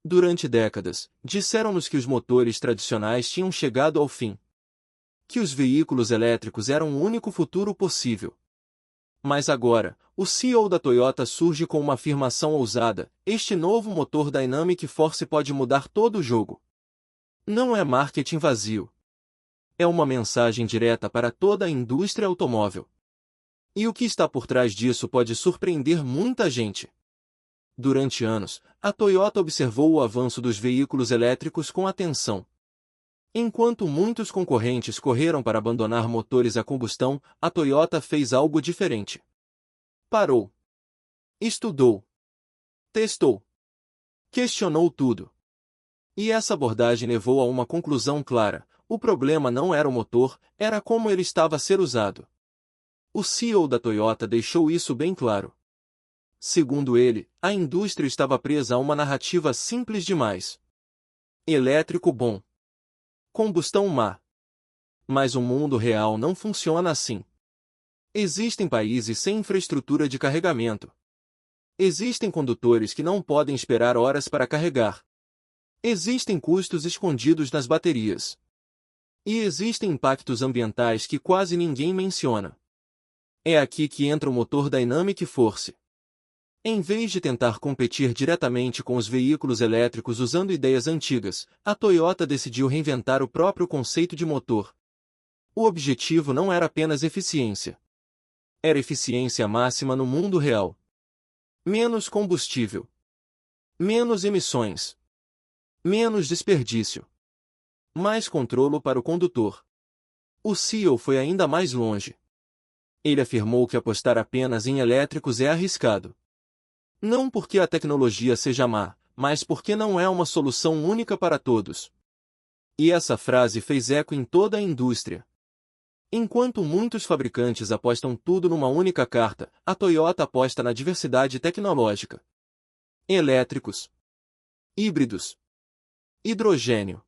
Durante décadas, disseram-nos que os motores tradicionais tinham chegado ao fim. Que os veículos elétricos eram o único futuro possível. Mas agora, o CEO da Toyota surge com uma afirmação ousada: este novo motor Dynamic Force pode mudar todo o jogo. Não é marketing vazio. É uma mensagem direta para toda a indústria automóvel. E o que está por trás disso pode surpreender muita gente. Durante anos, a Toyota observou o avanço dos veículos elétricos com atenção. Enquanto muitos concorrentes correram para abandonar motores a combustão, a Toyota fez algo diferente. Parou. Estudou. Testou. Questionou tudo. E essa abordagem levou a uma conclusão clara: o problema não era o motor, era como ele estava a ser usado. O CEO da Toyota deixou isso bem claro. Segundo ele, a indústria estava presa a uma narrativa simples demais. Elétrico bom. Combustão má. Mas o mundo real não funciona assim. Existem países sem infraestrutura de carregamento. Existem condutores que não podem esperar horas para carregar. Existem custos escondidos nas baterias. E existem impactos ambientais que quase ninguém menciona. É aqui que entra o motor Dynamic Force. Em vez de tentar competir diretamente com os veículos elétricos usando ideias antigas, a Toyota decidiu reinventar o próprio conceito de motor. O objetivo não era apenas eficiência. Era eficiência máxima no mundo real. Menos combustível. Menos emissões. Menos desperdício. Mais controle para o condutor. O CEO foi ainda mais longe. Ele afirmou que apostar apenas em elétricos é arriscado. Não porque a tecnologia seja má, mas porque não é uma solução única para todos. E essa frase fez eco em toda a indústria. Enquanto muitos fabricantes apostam tudo numa única carta, a Toyota aposta na diversidade tecnológica. Elétricos. Híbridos. Hidrogênio.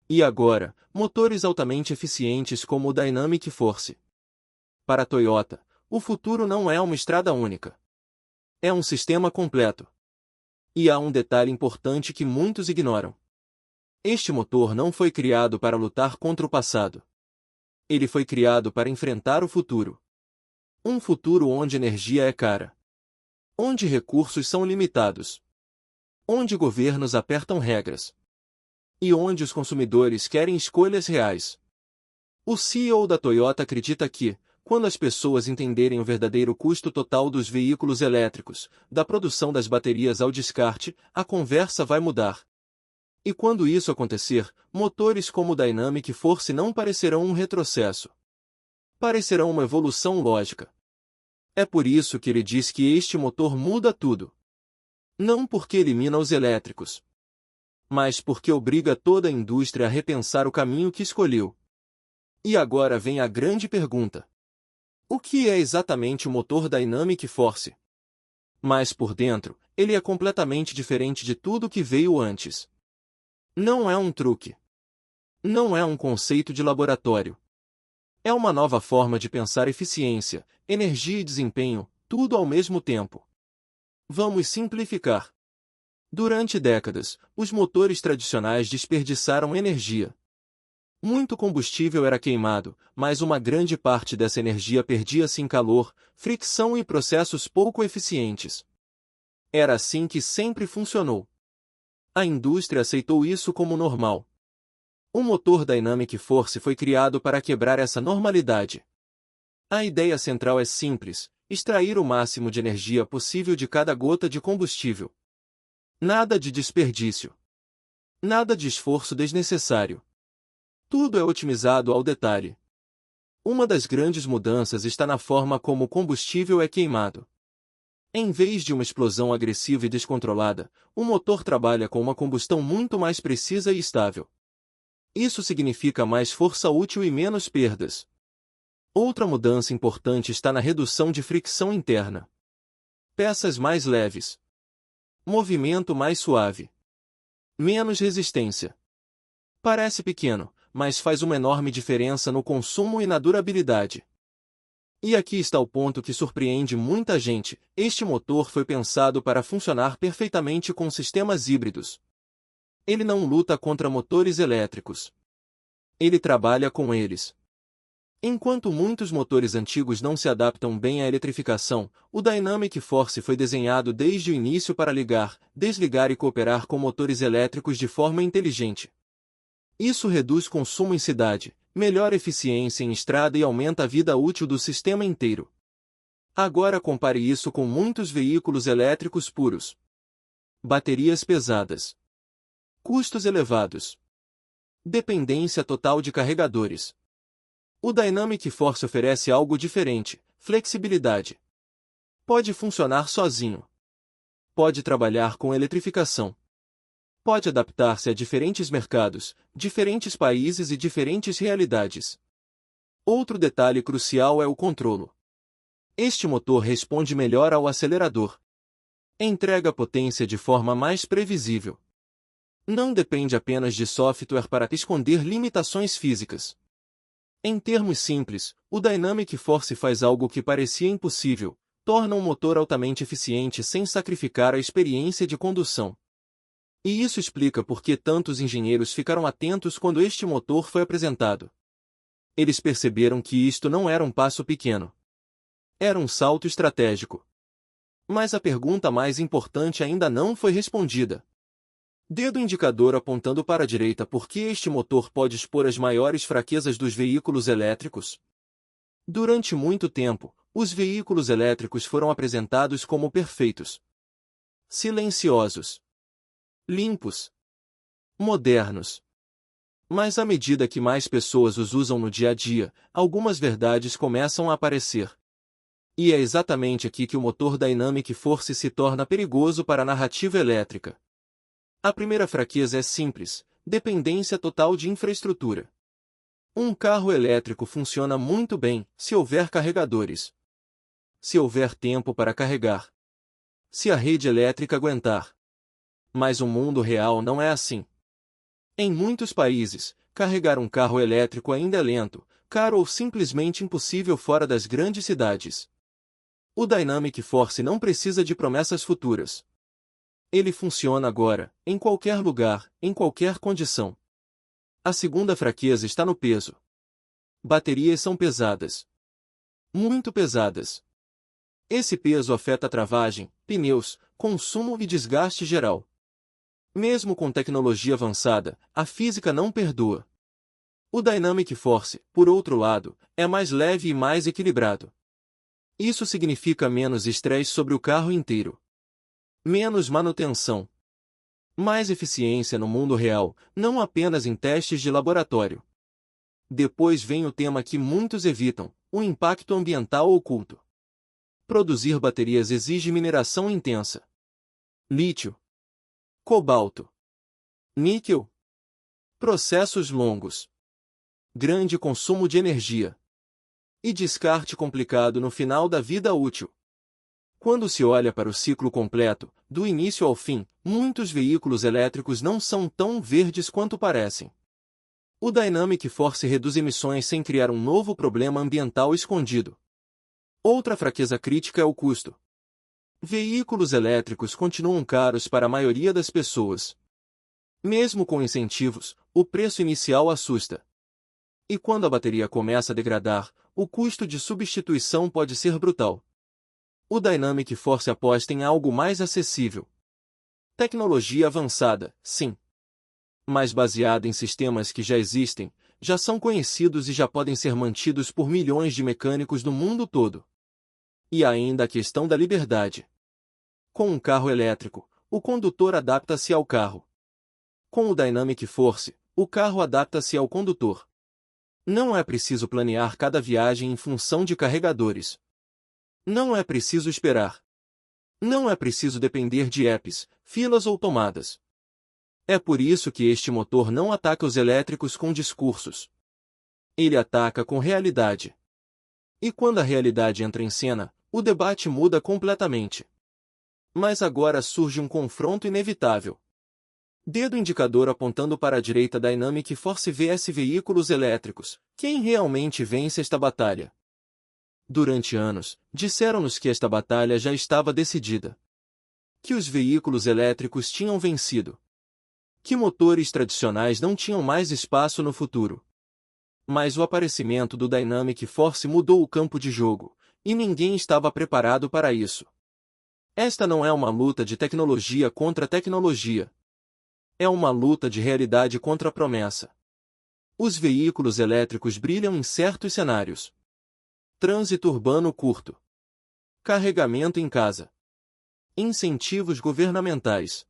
E agora, motores altamente eficientes como o Dynamic Force. Para a Toyota, o futuro não é uma estrada única. É um sistema completo. E há um detalhe importante que muitos ignoram. Este motor não foi criado para lutar contra o passado. Ele foi criado para enfrentar o futuro. Um futuro onde energia é cara. Onde recursos são limitados. Onde governos apertam regras. E onde os consumidores querem escolhas reais. O CEO da Toyota acredita que, quando as pessoas entenderem o verdadeiro custo total dos veículos elétricos, da produção das baterias ao descarte, a conversa vai mudar. E quando isso acontecer, motores como o Dynamic Force não parecerão um retrocesso. Parecerão uma evolução lógica. É por isso que ele diz que este motor muda tudo. Não porque elimina os elétricos, mas porque obriga toda a indústria a repensar o caminho que escolheu. E agora vem a grande pergunta. O que é exatamente o motor Dynamic Force? Mas por dentro, ele é completamente diferente de tudo que veio antes. Não é um truque. Não é um conceito de laboratório. É uma nova forma de pensar eficiência, energia e desempenho, tudo ao mesmo tempo. Vamos simplificar. Durante décadas, os motores tradicionais desperdiçaram energia. Muito combustível era queimado, mas uma grande parte dessa energia perdia-se em calor, fricção e processos pouco eficientes. Era assim que sempre funcionou. A indústria aceitou isso como normal. O motor Dynamic Force foi criado para quebrar essa normalidade. A ideia central é simples: extrair o máximo de energia possível de cada gota de combustível. Nada de desperdício. Nada de esforço desnecessário. Tudo é otimizado ao detalhe. Uma das grandes mudanças está na forma como o combustível é queimado. Em vez de uma explosão agressiva e descontrolada, o motor trabalha com uma combustão muito mais precisa e estável. Isso significa mais força útil e menos perdas. Outra mudança importante está na redução de fricção interna. Peças mais leves. Movimento mais suave. Menos resistência. Parece pequeno, mas faz uma enorme diferença no consumo e na durabilidade. E aqui está o ponto que surpreende muita gente: este motor foi pensado para funcionar perfeitamente com sistemas híbridos. Ele não luta contra motores elétricos. Ele trabalha com eles. Enquanto muitos motores antigos não se adaptam bem à eletrificação, o Dynamic Force foi desenhado desde o início para ligar, desligar e cooperar com motores elétricos de forma inteligente. Isso reduz consumo em cidade, melhora eficiência em estrada e aumenta a vida útil do sistema inteiro. Agora compare isso com muitos veículos elétricos puros. Baterias pesadas. Custos elevados. Dependência total de carregadores. O Dynamic Force oferece algo diferente: flexibilidade. Pode funcionar sozinho. Pode trabalhar com eletrificação. Pode adaptar-se a diferentes mercados, diferentes países e diferentes realidades. Outro detalhe crucial é o controlo. Este motor responde melhor ao acelerador. Entrega potência de forma mais previsível. Não depende apenas de software para esconder limitações físicas. Em termos simples, o Dynamic Force faz algo que parecia impossível: torna um motor altamente eficiente sem sacrificar a experiência de condução. E isso explica por que tantos engenheiros ficaram atentos quando este motor foi apresentado. Eles perceberam que isto não era um passo pequeno. Era um salto estratégico. Mas a pergunta mais importante ainda não foi respondida. Dedo indicador apontando para a direita: por que este motor pode expor as maiores fraquezas dos veículos elétricos? Durante muito tempo, os veículos elétricos foram apresentados como perfeitos, silenciosos, limpos, modernos. Mas à medida que mais pessoas os usam no dia a dia, algumas verdades começam a aparecer. E é exatamente aqui que o motor Dynamic Force se torna perigoso para a narrativa elétrica. A primeira fraqueza é simples: dependência total de infraestrutura. Um carro elétrico funciona muito bem se houver carregadores. Se houver tempo para carregar. Se a rede elétrica aguentar. Mas o mundo real não é assim. Em muitos países, carregar um carro elétrico ainda é lento, caro ou simplesmente impossível fora das grandes cidades. O Dynamic Force não precisa de promessas futuras. Ele funciona agora, em qualquer lugar, em qualquer condição. A segunda fraqueza está no peso. Baterias são pesadas. Muito pesadas. Esse peso afeta a travagem, pneus, consumo e desgaste geral. Mesmo com tecnologia avançada, a física não perdoa. O Dynamic Force, por outro lado, é mais leve e mais equilibrado. Isso significa menos estresse sobre o carro inteiro. Menos manutenção. Mais eficiência no mundo real, não apenas em testes de laboratório. Depois vem o tema que muitos evitam: o impacto ambiental oculto. Produzir baterias exige mineração intensa. Lítio, cobalto, níquel. Processos longos. Grande consumo de energia. E descarte complicado no final da vida útil. Quando se olha para o ciclo completo, do início ao fim, muitos veículos elétricos não são tão verdes quanto parecem. O Dynamic Force reduz emissões sem criar um novo problema ambiental escondido. Outra fraqueza crítica é o custo. Veículos elétricos continuam caros para a maioria das pessoas. Mesmo com incentivos, o preço inicial assusta. E quando a bateria começa a degradar, o custo de substituição pode ser brutal. O Dynamic Force aposta em algo mais acessível. Tecnologia avançada, sim. Mas baseada em sistemas que já existem, já são conhecidos e já podem ser mantidos por milhões de mecânicos no mundo todo. E ainda a questão da liberdade. Com um carro elétrico, o condutor adapta-se ao carro. Com o Dynamic Force, o carro adapta-se ao condutor. Não é preciso planear cada viagem em função de carregadores. Não é preciso esperar. Não é preciso depender de apps, filas ou tomadas. É por isso que este motor não ataca os elétricos com discursos. Ele ataca com realidade. E quando a realidade entra em cena, o debate muda completamente. Mas agora surge um confronto inevitável. Dedo indicador apontando para a direita: Dynamic Force vs veículos elétricos. Quem realmente vence esta batalha? Durante anos, disseram-nos que esta batalha já estava decidida. Que os veículos elétricos tinham vencido. que motores tradicionais não tinham mais espaço no futuro. Mas o aparecimento do Dynamic Force mudou o campo de jogo, e ninguém estava preparado para isso. Esta não é uma luta de tecnologia contra tecnologia. É uma luta de realidade contra a promessa. Os veículos elétricos brilham em certos cenários. Trânsito urbano curto. Carregamento em casa. Incentivos governamentais.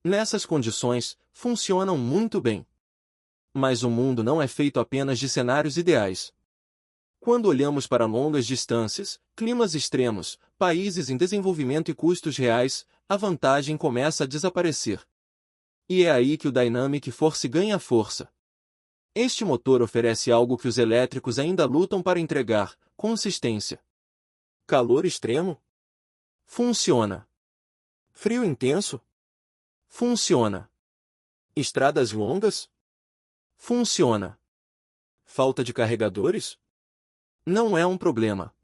Nessas condições, funcionam muito bem. Mas o mundo não é feito apenas de cenários ideais. Quando olhamos para longas distâncias, climas extremos, países em desenvolvimento e custos reais, a vantagem começa a desaparecer. E é aí que o Dynamic Force ganha força. Este motor oferece algo que os elétricos ainda lutam para entregar: consistência. Calor extremo? Funciona. Frio intenso? Funciona. Estradas longas? Funciona. Falta de carregadores? Não é um problema.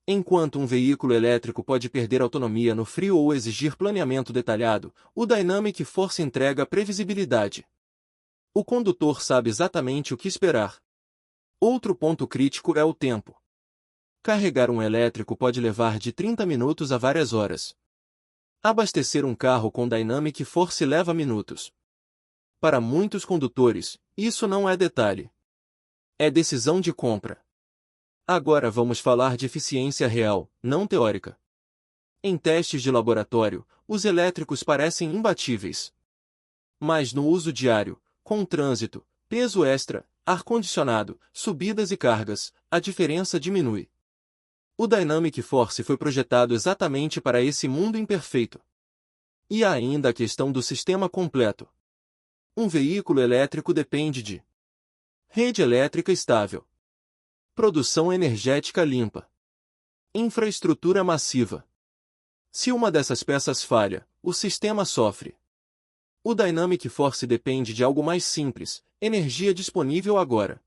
Enquanto um veículo elétrico pode perder autonomia no frio ou exigir planeamento detalhado, o Dynamic Force entrega previsibilidade. O condutor sabe exatamente o que esperar. Outro ponto crítico é o tempo. Carregar um elétrico pode levar de 30 minutos a várias horas. Abastecer um carro com Dynamic Force leva minutos. Para muitos condutores, isso não é detalhe. É decisão de compra. Agora vamos falar de eficiência real, não teórica. Em testes de laboratório, os elétricos parecem imbatíveis. Mas no uso diário, com trânsito, peso extra, ar-condicionado, subidas e cargas, a diferença diminui. O Dynamic Force foi projetado exatamente para esse mundo imperfeito. E há ainda a questão do sistema completo. Um veículo elétrico depende de rede elétrica estável, produção energética limpa, infraestrutura massiva. Se uma dessas peças falha, o sistema sofre. O Dynamic Force depende de algo mais simples: energia disponível agora.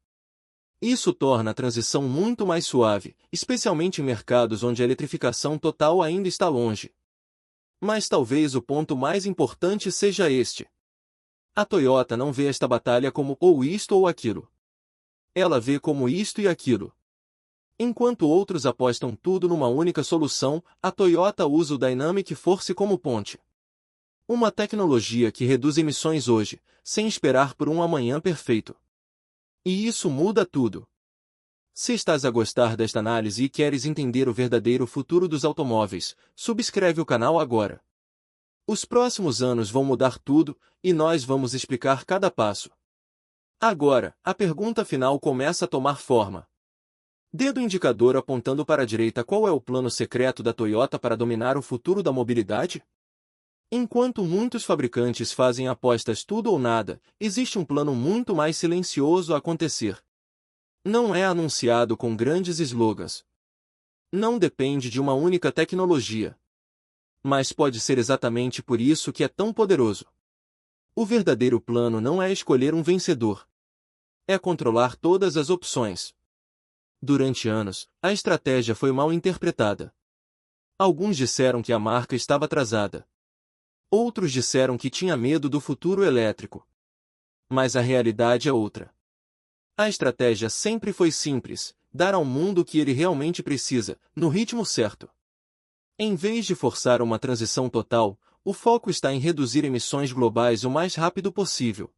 Isso torna a transição muito mais suave, especialmente em mercados onde a eletrificação total ainda está longe. Mas talvez o ponto mais importante seja este. A Toyota não vê esta batalha como ou isto ou aquilo. Ela vê como isto e aquilo. Enquanto outros apostam tudo numa única solução, a Toyota usa o Dynamic Force como ponte. Uma tecnologia que reduz emissões hoje, sem esperar por um amanhã perfeito. E isso muda tudo. Se estás a gostar desta análise e queres entender o verdadeiro futuro dos automóveis, subscreve o canal agora. Os próximos anos vão mudar tudo, e nós vamos explicar cada passo. Agora, a pergunta final começa a tomar forma. Dedo indicador apontando para a direita: qual é o plano secreto da Toyota para dominar o futuro da mobilidade? Enquanto muitos fabricantes fazem apostas tudo ou nada, existe um plano muito mais silencioso a acontecer. Não é anunciado com grandes slogans. Não depende de uma única tecnologia. Mas pode ser exatamente por isso que é tão poderoso. O verdadeiro plano não é escolher um vencedor. É controlar todas as opções. Durante anos, a estratégia foi mal interpretada. Alguns disseram que a marca estava atrasada. Outros disseram que tinha medo do futuro elétrico. Mas a realidade é outra. A estratégia sempre foi simples: dar ao mundo o que ele realmente precisa, no ritmo certo. Em vez de forçar uma transição total, o foco está em reduzir emissões globais o mais rápido possível.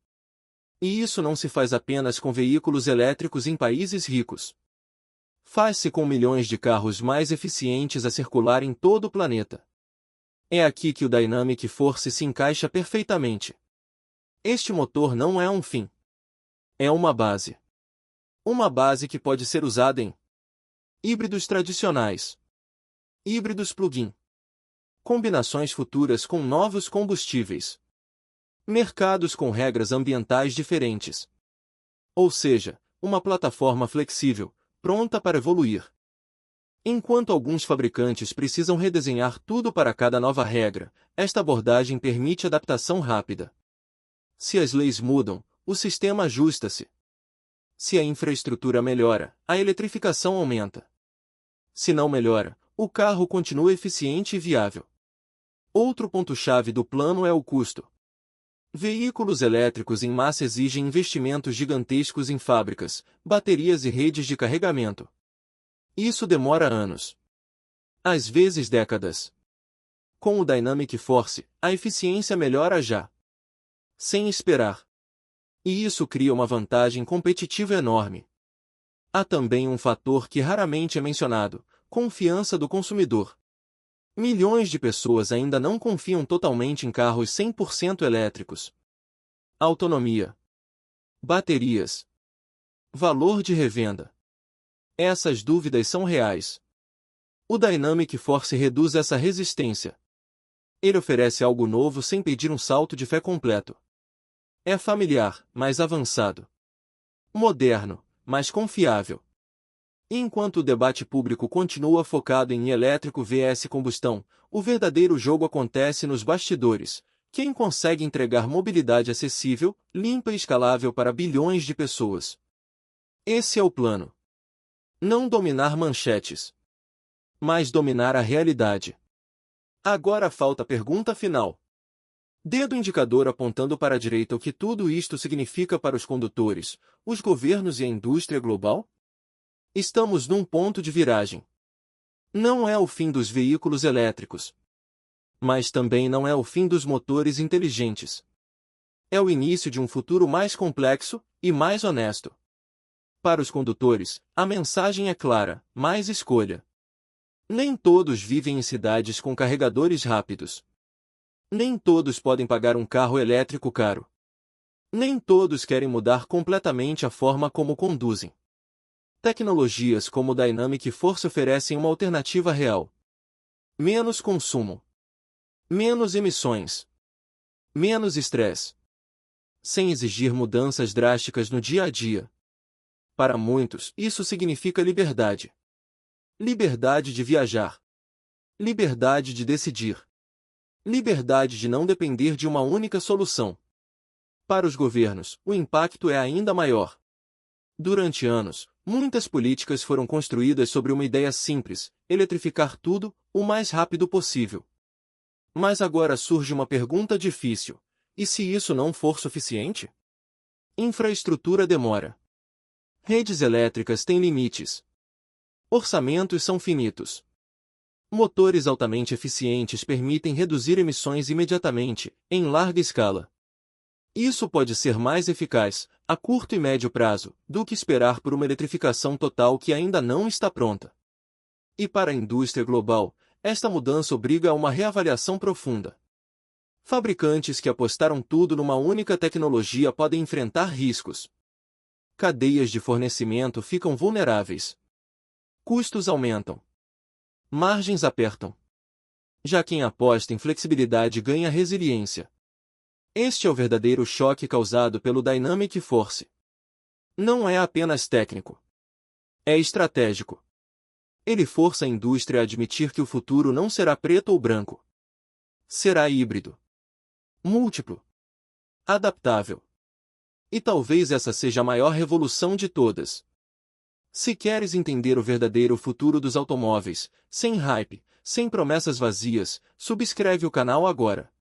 E isso não se faz apenas com veículos elétricos em países ricos. Faz-se com milhões de carros mais eficientes a circular em todo o planeta. É aqui que o Dynamic Force se encaixa perfeitamente. Este motor não é um fim. É uma base. Uma base que pode ser usada em híbridos tradicionais, híbridos plug-in, combinações futuras com novos combustíveis, mercados com regras ambientais diferentes. Ou seja, uma plataforma flexível, pronta para evoluir. Enquanto alguns fabricantes precisam redesenhar tudo para cada nova regra, esta abordagem permite adaptação rápida. Se as leis mudam, o sistema ajusta-se. Se a infraestrutura melhora, a eletrificação aumenta. Se não melhora, o carro continua eficiente e viável. Outro ponto-chave do plano é o custo. Veículos elétricos em massa exigem investimentos gigantescos em fábricas, baterias e redes de carregamento. Isso demora anos. Às vezes décadas. Com o Dynamic Force, a eficiência melhora já. Sem esperar. E isso cria uma vantagem competitiva enorme. Há também um fator que raramente é mencionado: confiança do consumidor. Milhões de pessoas ainda não confiam totalmente em carros 100% elétricos. Autonomia. Baterias. Valor de revenda. Essas dúvidas são reais. O Dynamic Force reduz essa resistência. Ele oferece algo novo sem pedir um salto de fé completo. É familiar, mas avançado. Moderno, mas confiável. E enquanto o debate público continua focado em elétrico vs combustão, o verdadeiro jogo acontece nos bastidores. Quem consegue entregar mobilidade acessível, limpa e escalável para bilhões de pessoas? Esse é o plano. Não dominar manchetes, mas dominar a realidade. Agora falta a pergunta final. Dedo indicador apontando para a direita. O que tudo isto significa para os condutores, os governos e a indústria global? Estamos num ponto de viragem. Não é o fim dos veículos elétricos. Mas também não é o fim dos motores inteligentes. É o início de um futuro mais complexo e mais honesto. Para os condutores, a mensagem é clara: mais escolha. Nem todos vivem em cidades com carregadores rápidos. Nem todos podem pagar um carro elétrico caro. Nem todos querem mudar completamente a forma como conduzem. Tecnologias como o Dynamic Force oferecem uma alternativa real. Menos consumo. Menos emissões. Menos estresse. Sem exigir mudanças drásticas no dia a dia. Para muitos, isso significa liberdade. Liberdade de viajar. Liberdade de decidir. Liberdade de não depender de uma única solução. Para os governos, o impacto é ainda maior. Durante anos, muitas políticas foram construídas sobre uma ideia simples: eletrificar tudo, o mais rápido possível. Mas agora surge uma pergunta difícil: e se isso não for suficiente? Infraestrutura demora. Redes elétricas têm limites. Orçamentos são finitos. Motores altamente eficientes permitem reduzir emissões imediatamente, em larga escala. Isso pode ser mais eficaz, a curto e médio prazo, do que esperar por uma eletrificação total que ainda não está pronta. E para a indústria global, esta mudança obriga a uma reavaliação profunda. Fabricantes que apostaram tudo numa única tecnologia podem enfrentar riscos. Cadeias de fornecimento ficam vulneráveis. Custos aumentam. Margens apertam. Já quem aposta em flexibilidade ganha resiliência. Este é o verdadeiro choque causado pelo Dynamic Force. Não é apenas técnico. É estratégico. Ele força a indústria a admitir que o futuro não será preto ou branco. Será híbrido. Múltiplo. Adaptável. E talvez essa seja a maior revolução de todas. Se queres entender o verdadeiro futuro dos automóveis, sem hype, sem promessas vazias, subscreve o canal agora.